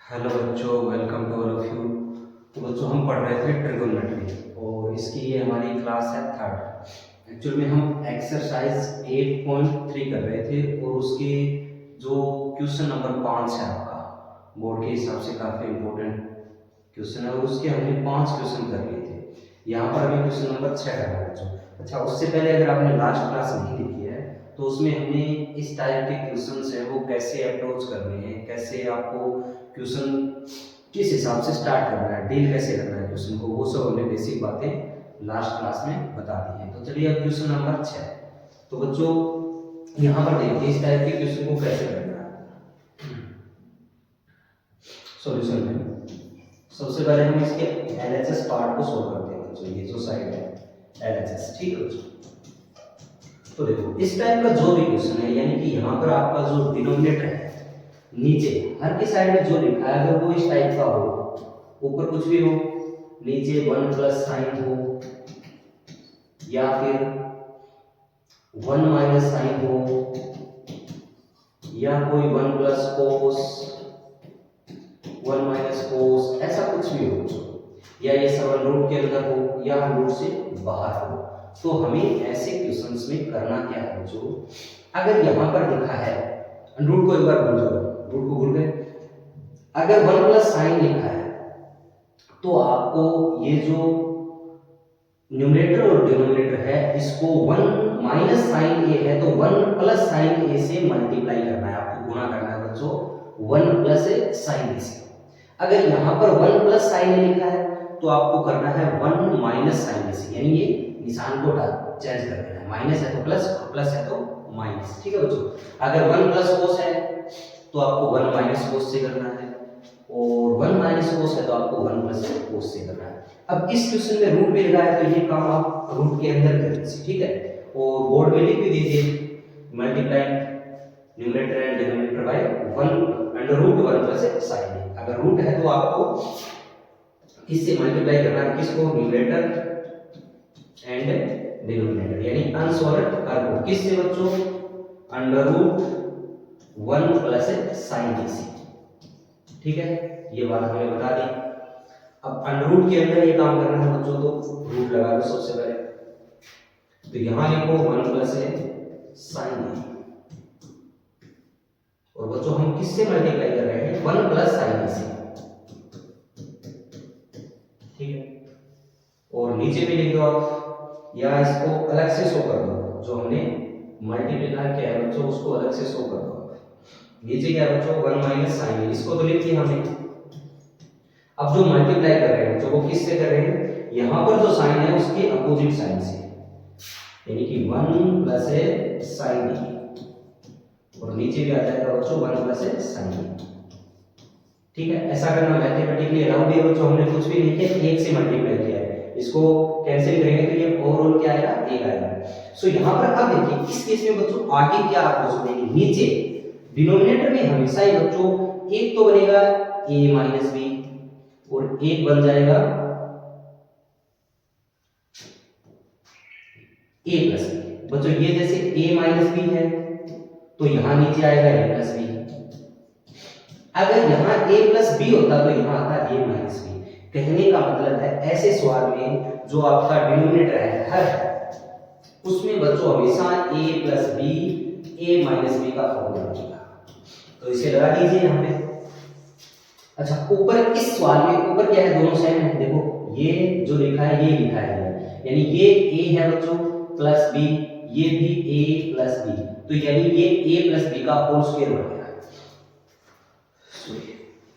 Hello बच्चों, welcome to all of you. तो बच्चों हम पढ़ रहे थे ट्रिगोनोमेट्री और इसकी ये हमारी क्लास है थर्ड। एक्चुअल में हम एक्सरसाइज 8.3 कर रहे थे और उसके जो क्वेश्चन नंबर 5 है आपका बोर्ड के हिसाब से काफ़ी इम्पोर्टेंट क्वेश्चन है और उसके हमने 5 क्वेश्चन कर लिए थे। यहाँ पर हमें क्वेश्चन नंबर 6 करना है बच्चों। अच्छा, उससे पहले अगर आपने लास्ट क्लास नहीं देखी है तो उसमें हमने इस टाइप के क्वेश्चन है वो कैसे अप्रोच करने हैं, कैसे आपको क्वेश्चन किस हिसाब से स्टार्ट करना है, डील कैसे करना है क्वेश्चन को, वो सब हमने बेसिक बातें लास्ट क्लास में बता दी हैं। तो चलिए अब क्वेश्चन नंबर 6। तो बच्चों यहाँ पर देखिए इस टाइप के क्वेश्चन को कैसे करना है सॉल्यूशन में। सबसे पहले हम इसके एलएचएस पार्ट को सोल्व करते हैं बच्चों। ये जो साइड है एलएचएस, ठीक है बच्चों। तो देखो इस टाइप का जो भी क्वेश्चन है, यानी कि यहाँ पर आपका जो डिनोमिनेटर है नीचे हर की साइड में जो लिखा है अगर वो इस टाइप का हो, ऊपर कुछ भी हो, नीचे 1 प्लस साइन हो या फिर 1 माइनस साइन हो या कोई 1 प्लस कोस 1 माइनस कोस, ऐसा कुछ भी हो, या ये सब रूट के अंदर हो या रूट से बाहर हो, तो हमें ऐसे क्वेश्चंस में करना क्या है जो अगर यहाँ पर लिखा है, रूट को एक बार भूल जाओ, रूट को भूल गए, अगर 1 प्लस साइन लिखा है तो आपको ये जो न्यूमरेटर और डिनोमिनेटर है इसको 1 माइनस साइन ए है तो 1 प्लस साइन ए से मल्टीप्लाई करना है, आपको गुणा करना है बच्चों 1 प्लस साइन ए से। अगर यहाँ पर 1 प्लस साइन ए लिखा है तो आपको करना है 1 माइनस साइन ए से, यानी ये निशान को चेंज कर देना है, माइनस है तो प्लस और प्लस है तो माइनस, ठीक है बच्चों। अगर 1 प्लस कोस है तो आपको 1 माइनस कोस से करना है और 1 माइनस कोस है तो आपको 1 प्लस कोस से करना है। अब इस क्वेश्चन में रूट भी लगा है तो ये काम आप रूट के अंदर कर दीजिए, ठीक है। और बोर्ड में लिख भी दीजिए multiply numerator and denominator by 1 under root 1 plus sine A. अगर रूट है तो आपको किससे मल्टीप्लाई करना है, किसको, न्यूमरेटर एंड डिनोमिनेटर, यानी अनसॉल्व्ड कर को किससे बच्चों, अंडर रूट 1 प्लस साइन ए से, ठीक है। ये बात हमें बता दी। अब अंडर रूट के अंदर ये काम करना है बच्चों, तो रूट लगा लो सबसे पहले, तो यहां लिखो 1 प्लस साइन ए और बच्चों हम किससे मल्टीप्लाई कर रहे हैं, 1 प्लस साइन ए से, ठीक है। और नीचे भी लिख दो आप या इसको अलग से शो कर दो, जो हमने मल्टीप्लाई किया है बच्चों उसको अलग से शो कर दो। नीचे क्या है बच्चों 1 माइनस साइन, इसको तो लिख दिया हमने। अब जो मल्टीप्लाई कर रहे हैं जो वो किससे कर रहे हैं, यहां पर जो साइन है उसके अपोजिट साइन से, यानी कि 1 प्लस साइन और नीचे भी आ जाएगा बच्चों 1 प्लस साइन, ठीक है। ऐसा करना मैथमेटिकली अलाउड है बच्चों, हमने कुछ भी नहीं किया, 1 से मल्टीप्लाई किया है, इसको कैंसिल करेंगे तो ये ओवरऑल क्या आएगा, 1 आएगा। सो यहां पर अब देखिए इस केस में बच्चों आगे क्या अप्रोच लेंगे, नीचे डिनोमिनेटर में हमेशा ही बच्चों एक तो बनेगा a माइनस बी और एक बन जाएगा a प्लस बी। बच्चों ये जैसे a माइनस बी है तो यहां नीचे आएगा a प्लस बी, अगर यहां a प्लस बी होता तो यहां आता a माइनस बी। कहने का मतलब है ऐसे सवाल में जो आपका डिनोमिनेटर है हर उसमें बच्चों हमेशा a plus B a minus B का फॉर्मूला बनेगा, तो इसे लगा दीजिए यहाँ पे। अच्छा, ऊपर इस सवाल में ऊपर क्या है, दोनों सेम है, देखो ये जो लिखा है ये लिखा है, यानी ये a है बच्चों प्लस b, ये भी a प्लस b, तो यानी ये a प्लस b का होल स्क्वायर बनेगा।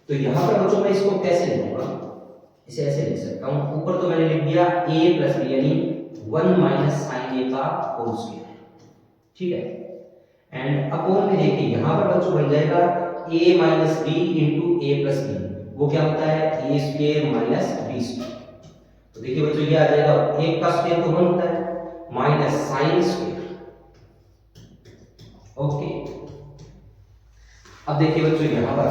तो यहाँ पर बच्चों मैं इसको कैसे लिखूंगा, इसे ऐसे लिख सकता हूँ, ऊपर तो मैंने लिख दिया a प्लस बी यानी 1 माइनस साइन ए का होल स्क्वायर, ठीक है। एंड अपोन में देखिए यहाँ पर बच्चों बन जाएगा a minus B into A plus B, वो क्या होता है a square minus B square. तो देखिए बच्चों ये आ जाएगा, एक का स्क्वायर तो 1 होता है माइनस साइन स्क्वायर, ओके। अब देखिए बच्चों यहाँ पर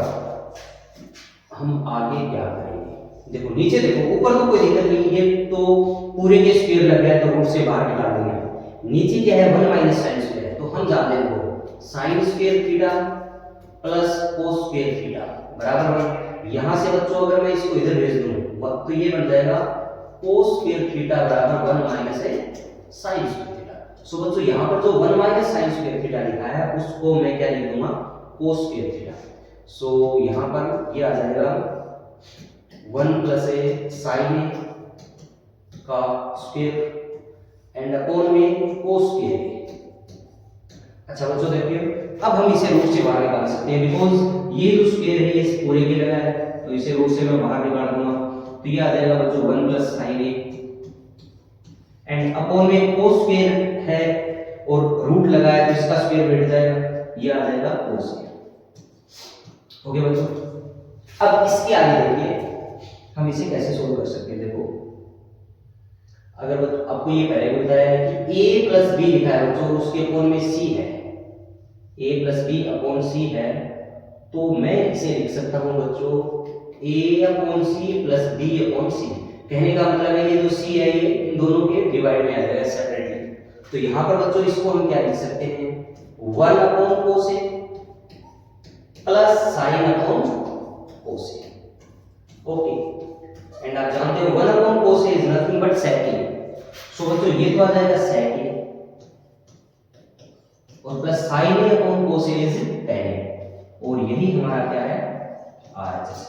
हम आगे क्या करेंगे, देखो नीचे देखो, ऊपर तो कोई दिक्कत नहीं है, तो पूरे के स्क्वायर लग गया तो रूट से बाहर निकाल देंगे। नीचे क्या है 1 माइनस साइन स्क्वायर, तो हम जानते हैं sine square theta plus cos square theta बराबर 1, यहां से बच्चों अगर मैं इसको इधर भेज दूं तो ये बन जाएगा cos स्क्वायर थीटा बराबर 1 माइनस है sin स्क्वायर थीटा। सो बच्चों यहां पर जो 1 माइनस sin स्क्वायर थीटा लिखा है उसको मैं क्या लिख दूंगा cos स्क्वायर थीटा। सो यहां पर ये आ जाएगा 1 प्लस है sin ए का स्क्वायर एंड अपॉन में cos स्क्वायर। अच्छा बच्चों देखिए अब हम इसे रूट से बाहर निकाल सकते हैं बिकॉज ये जो स्क्वायर है ये पूरे की जगह है, तो इसे रूट से मैं बाहर निकाल दूंगा। तो ये आ जाएगा बच्चों 1 plus sin A and upon में cos स्क्वायर है और रूट लगा है तो इसका स्क्वायर बैठ जाएगा, ये आ जाएगा cos स्क्वायर। ओके बच्चों अब इसके आगे देखिए हम इसे कैसे सोल्व कर सकते हैं। देखो अगर आपको ये पहले बताया है कि a प्लस बी लिखा है बच्चों उसके अपॉन में c है, a plus B upon C है, तो मैं इसे लिख सकता हूं बच्चों a upon C plus b upon C. कहने का मतलब है ये जो c है ये इन दोनों के डिवाइड में आ जाएगा सेपरेटली। तो यहां पर बच्चों इसको हम क्या लिख सकते हैं 1 upon cos a plus sin upon cos a। Okay and आप जानते हो 1 upon cos a is nothing but sec a। सो बच्चों ये तो आ जाएगा sec a और plus sin a upon cos a is tan a और यही हमारा क्या है RHS।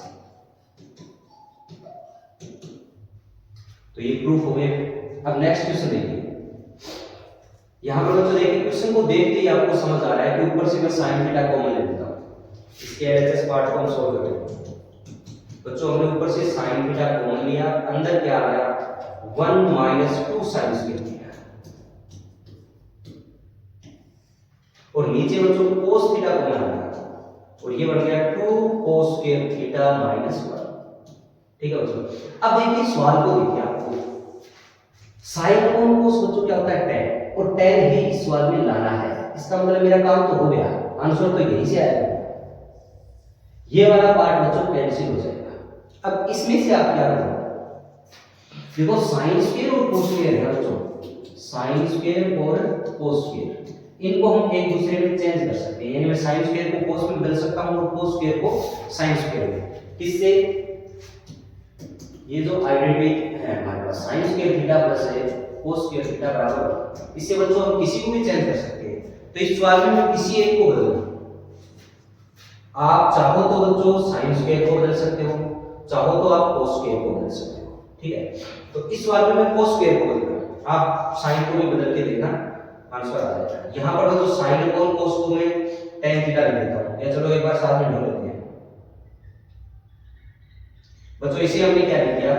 तो ये प्रूफ हो गया। अब नेक्स्ट क्वेश्चन देखिए। यहां पर बच्चों देखिए क्वेश्चन को देखते ही आपको समझ आ रहा है कि ऊपर से मैं sin थीटा कॉमन ले लेता हूं, इसके LHS पार्ट को हम सॉल्व करेंगे। बच्चों हमने ऊपर से sin थीटा कॉमन लिया, अंदर क्या आ गया 1 माइनस 2 sin स्क्वायर थीटा और नीचे बच्चों cos थीटा कॉमन आ गया और ये बन गया 2 cos स्क्वायर थीटा माइनस 1। ठीक है बच्चों अब देखिए सवाल को देखिए आपको sin अपॉन cos बच्चों क्या होता है tan और tan ही इस सवाल में लाना है। इसका मतलब मेरा काम तो हो गया, आंसर तो यही से आएगा। ये वाला पार्ट बच्चों कैंसिल हो जाएगा। अब इसमें से आप क्या करोगे देखो sin स्क्वायर और cos स्क्वायर है बच्चों, sin स्क्वायर और cos स्क्वायर इनको हम एक दूसरे में चेंज कर सकते हैं, यानी मैं sin स्क्वायर को cos में बदल सकता हूं और cos स्क्वायर को sin स्क्वायर में। किससे ये जो आइडेंटिटी है हमारे पास sin स्क्वायर थीटा प्लस है cos स्क्वायर थीटा बराबर, इससे बच्चों हम किसी को भी चेंज कर सकते हैं। तो इस सवाल में मैं किसी एक को बदलूं, आप चाहो तो बच्चों sin स्क्वायर को बदल सकते हो, चाहो तो आप cos स्क्वायर को बदल सकते हो। ठीक है तो इस सवाल में मैं cos स्क्वायर को बदल रहा हूं, आप sin को भी बदल के देखना आंसर आ जाएगा। यहां पर बच्चों sin अपॉन cos को मैं tan थीटा लिख देता हूं, या चलो एक बार साथ में ढूंढ लेते हैं। बच्चों इसे हमने क्या लिख दिया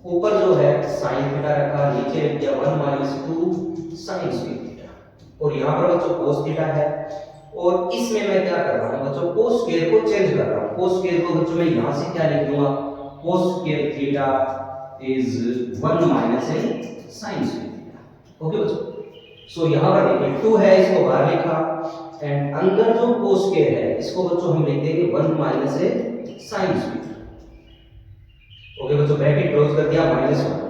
ऊपर जो है sin थीटा रखा, नीचे लिख दिया 1 माइनस 2 sin स्क्वायर थीटा और यहां पर बच्चों cos थीटा है और इसमें मैं क्या कर रहा हूं बच्चों cos स्क्वायर को चेंज कर रहा हूं। cos स्क्वायर को बच्चों मैं यहां से क्या लिख दूंगा cos square theta is 1 minus sin square theta. Okay बच्चों सो यहां पर देखिए 2 है इसको बाहर लिखा एंड अंदर जो cos स्क्वायर है इसको बच्चों हम लिख देंगे 1 माइनस sin स्क्वायर। ओके बच्चों ब्रैकेट क्लोज कर दिया -1।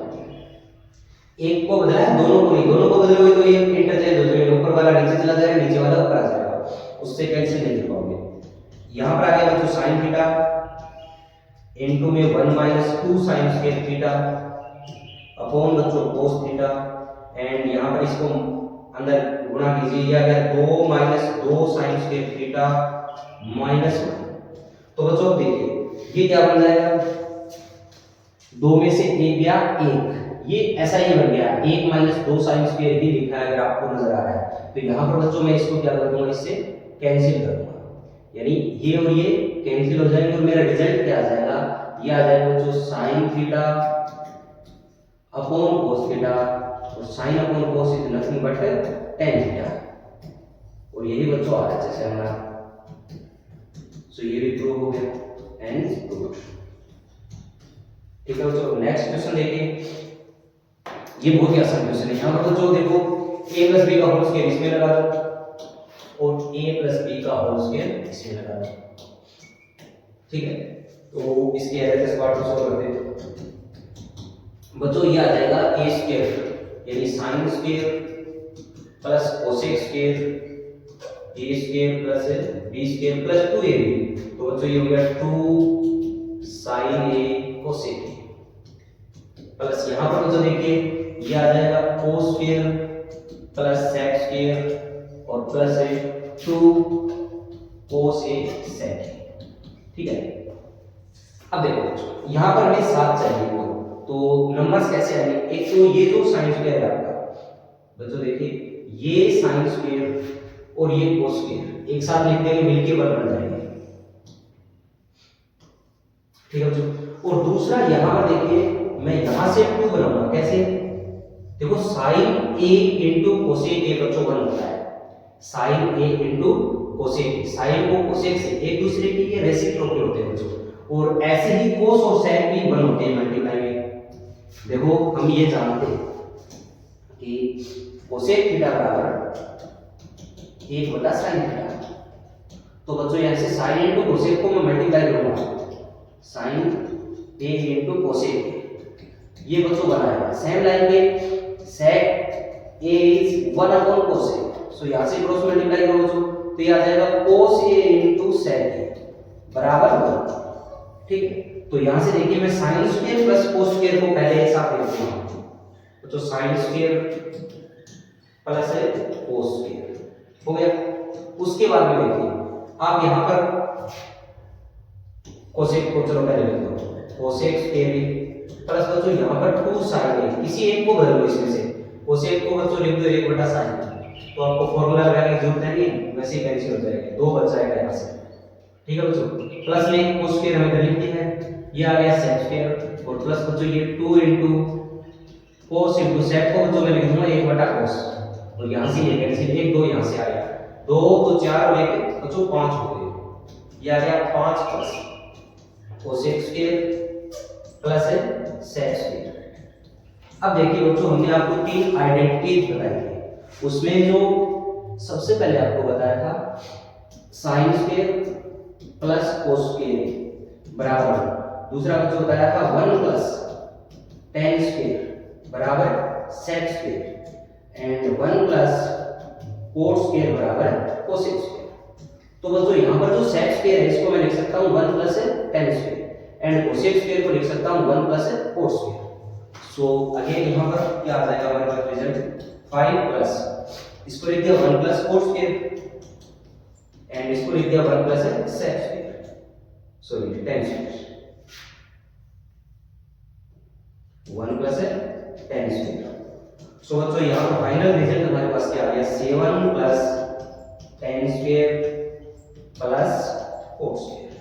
एक को बदला है दोनों को नहीं, दोनों को बदलोगे तो ये इंटरचेंज हो जाएगा, ऊपर वाला नीचे चला जाएगा नीचे वाला ऊपर आ जाएगा, उससे कैंसिल नहीं कर पाओगे। यहां पर आ गया बच्चों sin थीटा इनटू में 1 minus 2 sin square theta upon बच्चों cos थीटा एंड यहां पर इसको अंदर गुणा कीजिए, यह आ गया 2 माइनस 2 sin स्क्वायर थीटा -1। तो बच्चों देखिए ये क्या बन जाएगा 2 में से 1 गया 1, ये ऐसा ही बन गया 1 माइनस 2 sin स्क्वायर ही लिखा है अगर आपको नजर आ रहा है। तो यहां पर बच्चों मैं इसको क्या कर दूंगा इससे कैंसिल कर दूंगा, यानी ये और ये कैंसिल हो जाएंगे और मेरा रिजल्ट क्या आ जाएगा ये आ जाएगा बच्चों sin theta upon cos theta और sin upon cos is nothing but tan theta और यही बच्चों आ रहा है जैसे हमारा। सो ये भी प्रूव हो गया एंड प्रूव्ड। ठीक है बच्चों नेक्स्ट क्वेश्चन देखिए, ये बहुत ही आसान क्वेश्चन है। यहां पर बच्चों देखो a प्लस b का होल स्क्वायर इसमें लगा दो और a प्लस b का होल स्क्वायर इसमें लगा दो। ठीक है तो इसके एलएचएस पार्ट को सॉल्व करते हैं बच्चों, ये आ जाएगा a स्क्वायर यानी sin square plus cosec square a square plus b square plus 2ab। तो बच्चों ये हो गया 2 sine A cosec A plus यहाँ पर जो देखिए ये आ जाएगा cos square plus sec square और plus 2 cos A sec A. ठीक है, अब देखो यहाँ पर हमें 7 चाहिए तो नंबर्स कैसे आएंगे। एक तो ये जो साइन स्क्वायर है आपका बच्चों देखिए ये साइन स्क्वायर और ये कोस स्क्वायर एक साथ लिख देंगे मिलके 1 बन जाएंगे। ठीक है बच्चों, और दूसरा यहाँ पर देखिए मैं यहां से 2 बनाऊंगा। कैसे, देखो sine A into cosec A बच्चों 1 होता है। Sine A into cosec, sine को कोसेक से एक दूसरे की ये रेसिप्रोकल होते हैं बच्चों, और ऐसे ही कोस और सेक भी 1 होते हैं मल्टीप्लाई में। देखो हम ये जानते हैं कि कोसेक थीटा बराबर 1/sin थीटा। तो बच्चों यहां से साइन इंटू कोसेक को मैं मल्टीप्लाई करूंगा, साइन ए इंटू कोसेक ये बच्चों बनाएगा। सेम लाइन पे सेक ए इज 1/कोसेक, सो यहां से क्रॉस मल्टीप्लाई करो बच्चों तो ये आ जाएगा कोस ए इंटू सेक ए बराबर 1। ठीक है, तो यहां से देखिए मैं sine square plus cos square को पहले एक साथ लिखता हूं तो sine square plus cos square हो गया। उसके बाद में देखिए आप यहां पर कोसेक को चलो पहले लिख दो, कोसेक स्क्वायर प्लस बच्चों यहाँ पर 2 साइन ए, किसी एक को बदल लो इसमें से, कोसेक को बच्चों लिख दो 1/sin, तो आपको फॉर्मूला लगाने की जरूरत है नहीं, वैसे ही कैंसिल हो जाएगा, 2 बच जाएगा यहाँ से। ठीक है बच्चों, प्लस में कोस स्क्वायर हमें लिख दिया है, ये आ गया सेक स्क्वायर और प्लस बच्चों ये 2 इंटू कोस इंटू सेक को बच्चों मैं लिख दूंगा 1/cos, और यहाँ से ये कैंसिल 1 2 यहाँ से आ गया, 2 तो 4 और 1 बच्चों 5 हो गए, ये आ गया 5 plus cosec square plus sec square. अब देखिए बच्चों हमने आपको 3 आइडेंटिटीज बताई थी, उसमें जो सबसे पहले आपको बताया था sine square plus cos square बराबर, दूसरा बच्चों बताया था 1 प्लस tan स्क्वायर बराबर sec square and 1 plus cos square बराबर कोसेक स्क्वायर। तो बच्चों यहाँ पर जो सेक स्क्वायर है इसको मैं लिख सकता हूँ 1 plus tan square and cosec square को लिख सकता हूं 1 plus cos square. So again यहां पर क्या आ जाएगा हमारे पास रिजल्ट 5 प्लस इसको लिख दिया 1 प्लस कोस स्क्वायर एंड इसको लिख दिया 1 plus sec square, sorry tan square, 1 plus tan square. So बच्चों यहां पर फाइनल रिजल्ट हमारे पास क्या आ गया 7 plus tan square plus cos square,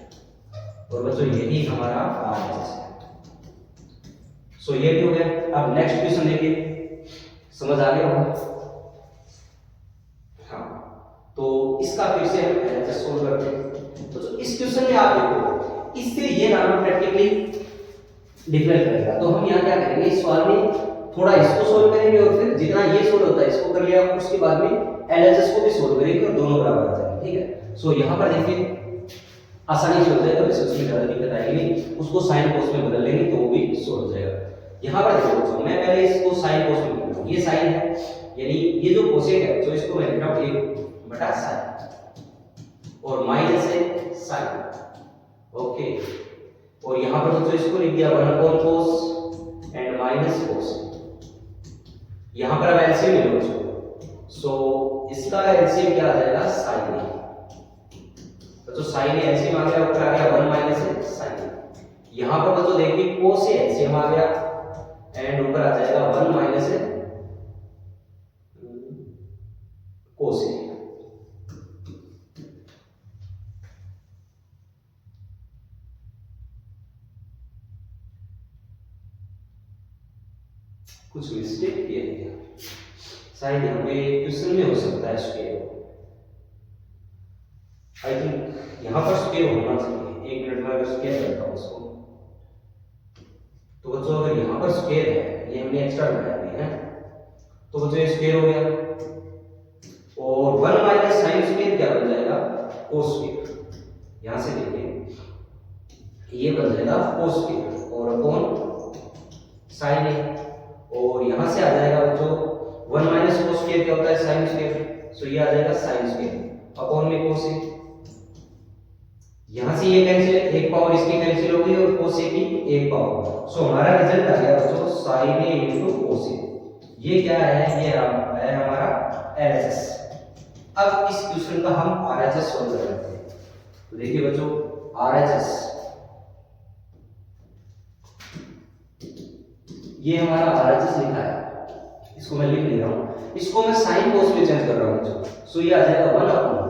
और बच्चों यही हमारा आंसर है। सो ये भी हो गया। अब नेक्स्ट क्वेश्चन देखिए, समझ आ गया होगा। हाँ, तो इसका फिर से हम एलएचएस सोल्व करते हैं। तो इस क्वेश्चन में आप देखो इससे ये नाम प्रैक्टिकली डिफरेंट रहेगा, तो हम यहाँ क्या करेंगे इस सवाल में थोड़ा इसको सोल्व करेंगे और फिर जितना ये सोल्व होता है इसको कर लिया, उसके बाद में एलएचएस को भी सोल्व करेंगे और दोनों बराबर आ जाएंगे। ठीक है, सो यहाँ पर देखिए आसानी से हो जाएगा, वैसे उसमें ज्यादा दिक्कत आएगी नहीं, उसको साइन कोस में बदल लेंगे तो वो भी सोल्व हो जाएगा। यहाँ पर देखो मैं पहले इसको साइन कोस में बदलूंगा, ये साइन है यानी ये जो कोसेक है तो इसको मैं लिख रहा हूँ 1/sin और माइनस है साइन, ओके, और यहाँ पर तो इसको लिख दिया 1/cos एंड माइनस कोस। यहाँ पर अब एलसीएम ले लो बच्चों, सो इसका एलसीएम क्या आ जाएगा साइन ए, तो साइन एलसीएम आ गया, ऊपर आ गया 1 माइनस साइन। यहां पर बच्चों देखिए कोस एलसीएम आ गया एंड ऊपर आ जाएगा 1 माइनस कोस ए। कुछ मिस्टेक किया गया शायद यहाँ पे क्वेश्चन में हो सकता है स्क्वायर, आई थिंक यहाँ पर स्क्वायर होना चाहिए। 1 मिनट में अगर स्क्वायर करता हूँ उसको, तो बच्चों अगर यहाँ पर स्क्वायर है, ये हमने एक्स्ट्रा बनाया भी है, तो बच्चों ये स्क्वायर हो गया और 1 माइनस साइन स्क्वायर क्या बन जाएगा कोस स्क्वायर। यहाँ से देखिए ये बन जाएगा कोस स्क्वायर और अपॉन साइन ए, और यहाँ से आ जाएगा बच्चों 1 माइनस कोस स्क्वायर क्या होता है साइन स्क्वायर, सो ये आ जाएगा साइन स्क्वायर अपॉन में कोस ए। यहां से ये कैंसिल, एक पावर इसकी कैंसिल हो गई और cos a की एक पावर। सो हमारा रिजल्ट आ गया बच्चों sin a into cos a। ये क्या है, ये है हमारा LHS। अब इस क्वेश्चन का हम RHS सॉल्व कर लेते हैं। तो देखिए बच्चों RHS, ये हमारा RHS लिखा है, इसको मैं लिख ले रहा हूं, इसको मैं साइन कोस में चेंज कर रहा हूं बच्चों। सो ये आ जाएगा 1 अपॉन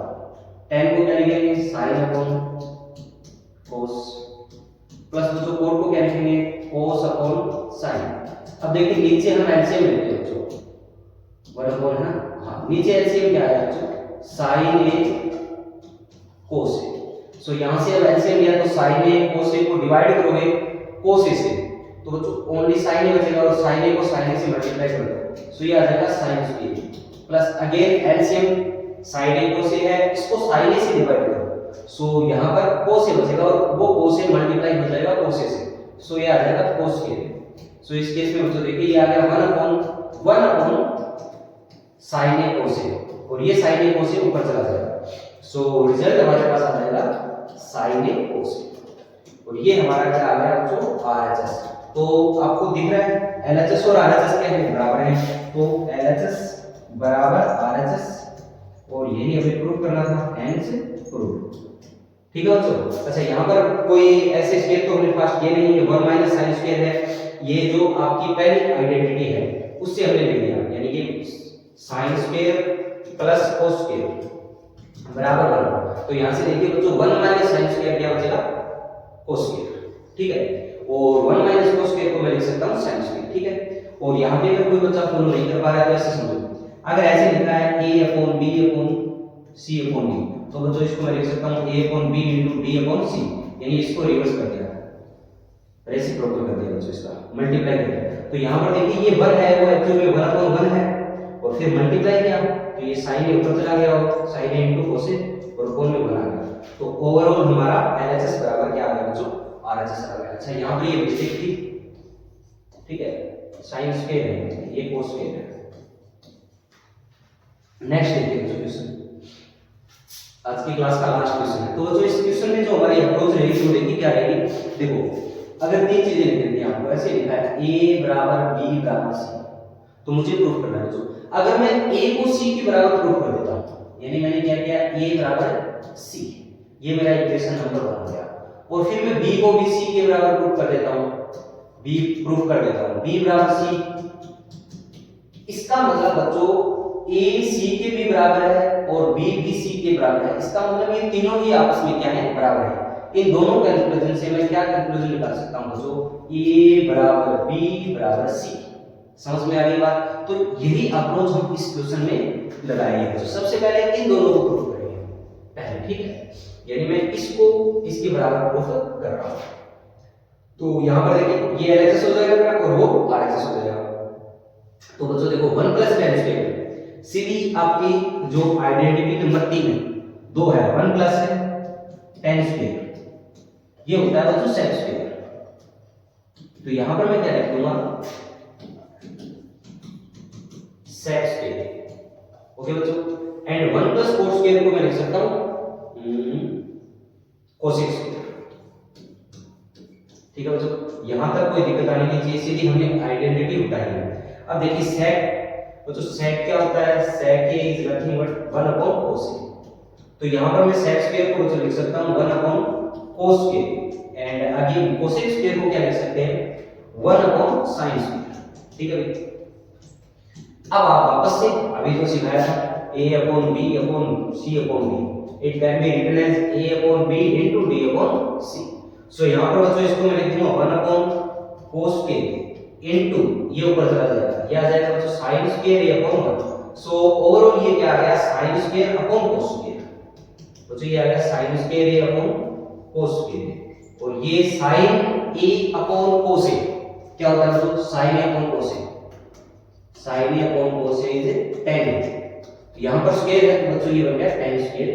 tan को क्या लिखेंगे sin अपॉन cos, प्लस बच्चों कोड को क्या लिखेंगे cos अपॉन sin। अब देखिए नीचे हम एलसीएम लेते हैं बच्चों, 1 अपॉन है ना, हाँ नीचे एलसीएम क्या है बच्चों sin a cos a। सो यहां से अब एलसीएम लिया तो sin a cos a को डिवाइड करोगे cos a से, तो बच्चों ओनली sin a बचेगा और sin a को sin a से मल्टीप्लाई कर दो। सो ये आ जाएगा sin a plus again LCM sin a cos a है, इसको sin a से डिवाइड करो। सो यहां पर cos a बचेगा और वो cos a मल्टीप्लाई हो जाएगा cos a से। सो ये आ जाएगा cos a। सो इस केस में बच्चों देखिए ये आ गया 1 upon sin a cos a, और ये sin a cos a ऊपर चला जाएगा। सो रिजल्ट हमारे पास आ जाएगा sin a cos a, और ये हमारा क्या आ गया बच्चों RHS। तो आपको दिख रहा है LHS और RHS क्या है, बराबर है। तो LHS बराबर RHS, और यही हमें प्रूव करना था, हेंस प्रूव। ठीक है बच्चों। अच्छा यहाँ पर कोई ऐसे स्टेप तो हमने फर्स्ट ये नहीं है, 1 sin स्क्वायर है, ये जो आपकी पहली आइडेंटिटी है उससे हमने ले लिया, यानी कि sin square plus cos square बराबर 1। तो यहाँ से देखिए बच्चों 1 sin स्क्वायर क्या बचेगा cos स्क्वायर, ठीक है, और 1 cos स्क्वायर को मैं लिख सकता हूँ sin स्क्वायर, ठीक है। और यहाँ पे अगर कोई बच्चा फॉलो नहीं कर पा रहा है तो ऐसे समझो, अगर ऐसे लिखा है a upon b upon c upon d, तो बच्चों इसको मैं लिख सकता हूँ a upon b into d upon c, यानी इसको रिवर्स कर दिया, रेसिप्रोकल कर दिया बच्चों, इसका मल्टीप्लाई कर दिया। तो यहाँ पर देखिए ये 1 है, वो एक्चुअली में 1 अपॉन 1 है, और फिर मल्टीप्लाई किया तो ये sin a ऊपर चला गया, sin a into cos a, और कोण में 1 आ गया। तो ओवरऑल हमारा LHS बराबर क्या आ गया बच्चों RHS आ गया। अच्छा यहाँ पर ये मिस्टेक थी, ठीक है, sin स्क्वायर है, ये cos स्क्वायर है। नेक्स्ट देखिए बच्चों क्वेश्चन, आज की क्लास का लास्ट क्वेश्चन है। तो जो इस क्वेश्चन में जो हमारी अप्रोच रहेगी वो देखिए क्या रहेगी। देखो अगर तीन चीजें लिख दी आपको, ऐसे लिखा है a बराबर b बराबर c, तो मुझे प्रूफ करना है बच्चों। अगर मैं a को c के बराबर प्रूफ कर देता हूं, यानी मैंने क्या किया a बराबर c, ये मेरा इक्वेशन नंबर 1 हो गया, और फिर मैं b को भी c के बराबर प्रूफ कर देता हूं, b प्रूफ कर देता हूं b बराबर c, इसका मतलब बच्चों a c के भी बराबर है और b भी c के बराबर है। इसका मतलब ये तीनों ही आपस में क्या है बराबर है। इन दोनों कंक्लूजन से मैं क्या कंक्लूजन निकाल सकता हूं बच्चों, a बराबर b बराबर c। समझ में आ गई बात। तो यही अप्रोच हम इस क्वेश्चन में लगाएंगे बच्चों। सबसे पहले इन दोनों को प्रूफ करेंगे पहले, ठीक है, यानी मैं इसको इसके बराबर प्रूफ कर रहा हूं। तो यहां पर देखिए ये LHS हो जाएगा मेरा और वो RHS हो जाएगा। तो बच्चों देखो 1 प्लस tan स्क्वायर सीधी आपकी जो आइडेंटिटी नंबर 3 है, 2 है, 1 प्लस है tan स्क्वायर, ये होता है बच्चों sec स्क्वायर। तो यहां पर मैं क्या लिख दूंगा sec स्क्वायर, ओके बच्चों। एंड 1 प्लस cos स्क्वायर को मैं लिख सकता हूं cosec स्क्वायर, ठीक है बच्चों। यहां तक कोई दिक्कत आने नहीं चाहिए, सीधी हमने आइडेंटिटी उठाई है। अब देखिए sec, तो sec क्या होता है, sec a is nothing but 1 upon cos a। तो यहां पर मैं sec स्क्वायर को बच्चों लिख सकता हूं 1 upon cos square, and again cosec square को क्या लिख सकते हैं 1 अपॉन sin स्क्वायर, ठीक है भाई। अब आप वापस से अभी जो सिखाया था a upon b upon c upon d, it can be written as a upon b into d upon c। So यहां पर बच्चों इसको मैं लिख दूंगा 1 अपॉन cos स्क्वायर इनटू ये ऊपर चला जाएगा, ये आ जाएगा बच्चों sin square a upon 1। So overall ये क्या आ गया sin square upon cos square, बच्चों ये आ गया sin square a upon cos square, और ये sin a upon cos a क्या होता है बच्चों sin a upon cos a, sin a upon cos a is tan a। यहां पर स्क्वायर है बच्चों, ये बन गया tan स्क्वायर,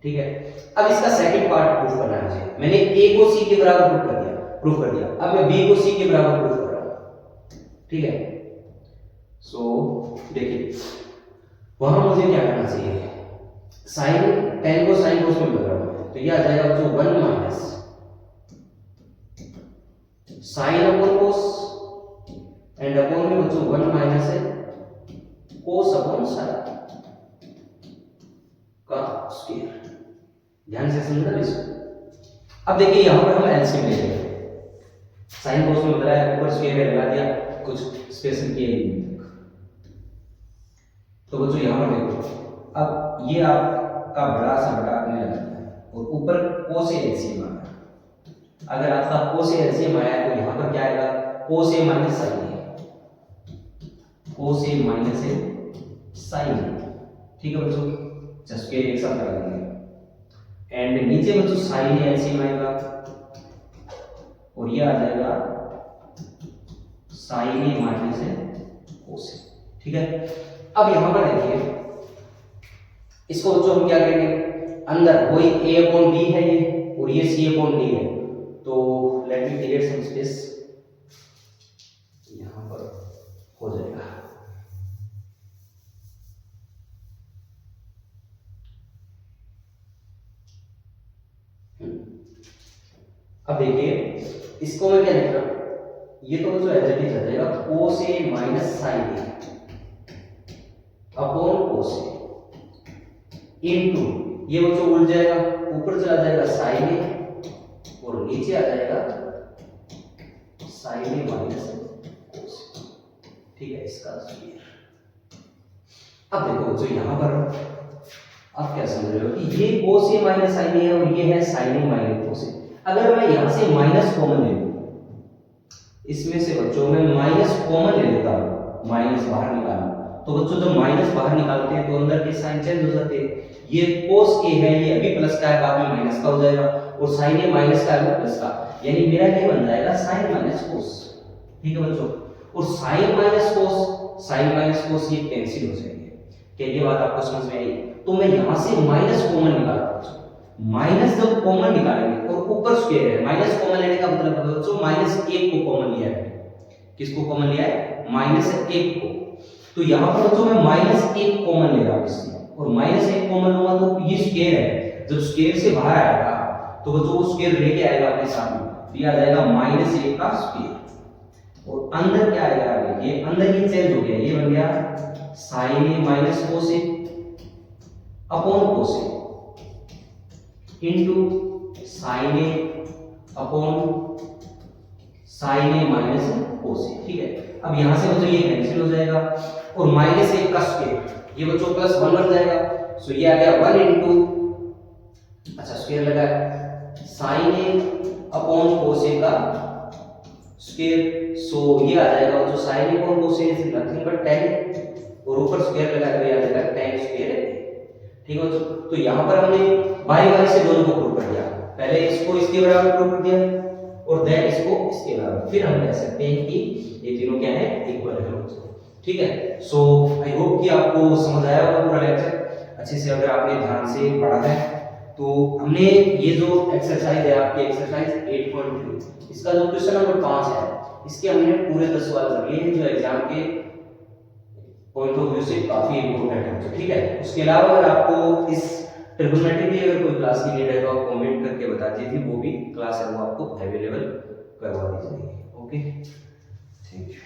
ठीक है। अब इसका सेकंड पार्ट प्रूफ करना है मुझे। मैंने a को c के बराबर प्रूफ कर दिया, अब मैं b को c के बराबर प्रूफ कर रहा हूं, ठीक है। सो देखिए वहां मुझे क्या करना चाहिए, sin tan को sin कोस में बदल रहा हूं, तो ये आ जाएगा जो 1 minus sine upon cos, and upon में बच्चों 1 माइनस है कोस अपॉन साइन का स्क्वायर। ध्यान से समझना इसको। अब देखिए यहां पर हम एलसीएम ले लेंगे, साइन कोस में बदला है, ऊपर स्क्वायर लगा दिया, कुछ स्पेशल किया नहीं। तो बच्चों यहां पर देखो, अब ये आपका बड़ा सा बटा आपने लगा दिया और ऊपर कोस एलसीएम आ गया। अगर आपका कोस एलसीएम आया तो यहां पर क्या आएगा, कोस ए माइनस साइन ए, कोस ए माइनस ए साइन ए। ठीक है बच्चों, जस्ट के एक साथ लगा देंगे, एंड नीचे बच्चों साइन ए एलसीएम आएगा और ये आ जाएगा साइन ए माइनस ए कोस ए। ठीक है, अब यहां पर देखिए इसको बच्चों हम क्या करेंगे, अंदर वही a अपॉन b है ये और ये c अपॉन d है, तो let me create some space, यहां पर हो जाएगा। अब देखिए इसको मैं क्या लिख रहा हूं, ये तो जो एज इट इज आ जाएगा cos a minus sin a upon cos a into, ये बच्चों उल्ट जाएगा, ऊपर चला जाएगा sin a और नीचे आ जाएगा sin a minus cos a। ठीक है, इसका स्क्वायर। अब देखो बच्चों यहां पर आप क्या समझ रहे हो कि ये cos a minus sin a है और ये है sin a minus cos a। अगर मैं यहां से माइनस कॉमन ले लूं, इसमें से बच्चों मैं माइनस कॉमन ले लेता हूं, माइनस बाहर निकालना, तो बच्चों जब माइनस बाहर निकालते हैं तो अंदर के साइन चेंज हो जाते हैं। ये cos a है, ये अभी प्लस का है, बाद में माइनस का हो जाएगा, और sin a माइनस का है प्लस का, यानी मेरा ये बन जाएगा sin माइनस cos। ठीक है बच्चों, और sin माइनस cos ये कैंसिल हो जाएंगे। क्या ये बात आपको समझ में आई? तो मैं यहां से माइनस कॉमन निकाल रहा हूं, माइनस जब कॉमन निकालेंगे और ऊपर स्क्वायर है, माइनस कॉमन लेने का मतलब है बच्चों माइनस 1 को कॉमन लिया है। किसको कॉमन लिया है? माइनस 1 को। तो यहां पर बच्चों मैं माइनस 1 कॉमन ले रहा हूं इसमें, और माइनस 1 कॉमन लूंगा तो ये स्क्वायर है, जब स्क्वायर से बाहर आएगा तो बच्चों वो स्क्वायर लेके आएगा अपने सामने, ये आ जाएगा माइनस 1 का स्क्वायर, और अंदर क्या आएगा आगे, ये अंदर ये चेंज हो गया, ये बन गया sin a minus cos a upon cos a into sin a upon sin a minus cos a। ठीक है, अब यहां से बच्चों ये कैंसिल हो जाएगा, और माइनस 1 का स्क्वायर ये बच्चों प्लस 1 बन जाएगा, सो ये आ गया 1 इनटू, अच्छा स्क्वायर लगा sin a upon cos a का स्क्वायर, सो ये आ जाएगा बच्चों sin a upon cos a is nothing but tan, और ऊपर स्क्वायर लगा तो ये आ जाएगा tan स्क्वायर a। ठीक है, तो यहां पर हमने बारी बारी से दोनों को प्रूव कर दिया, पहले इसको इसके बराबर प्रूव कर दिया और देन इसको इसके बराबर, फिर हम कह सकते हैं कि ये तीनों क्या है, इक्वल है। ठीक है, सो आई होप कि आपको समझ आया होगा पूरा लेक्चर अच्छे से, अगर आपने ध्यान से पढ़ा है तो। हमने ये जो एक्सरसाइज है आपकी एक्सरसाइज 8.3, इसका जो क्वेश्चन नंबर 5 है, इसके हमने पूरे 10 सवाल कर लिए हैं जो एग्जाम के पॉइंट ऑफ व्यू से काफी इंपॉर्टेंट है। ठीक है, उसके अलावा अगर आपको इस ट्रिग्नोमेट्री की अगर कोई क्लास की नीड है तो आप कमेंट करके बता दीजिए, वो भी क्लास है वो आपको अवेलेबल करवा दी जाएगी। Okay, thank you.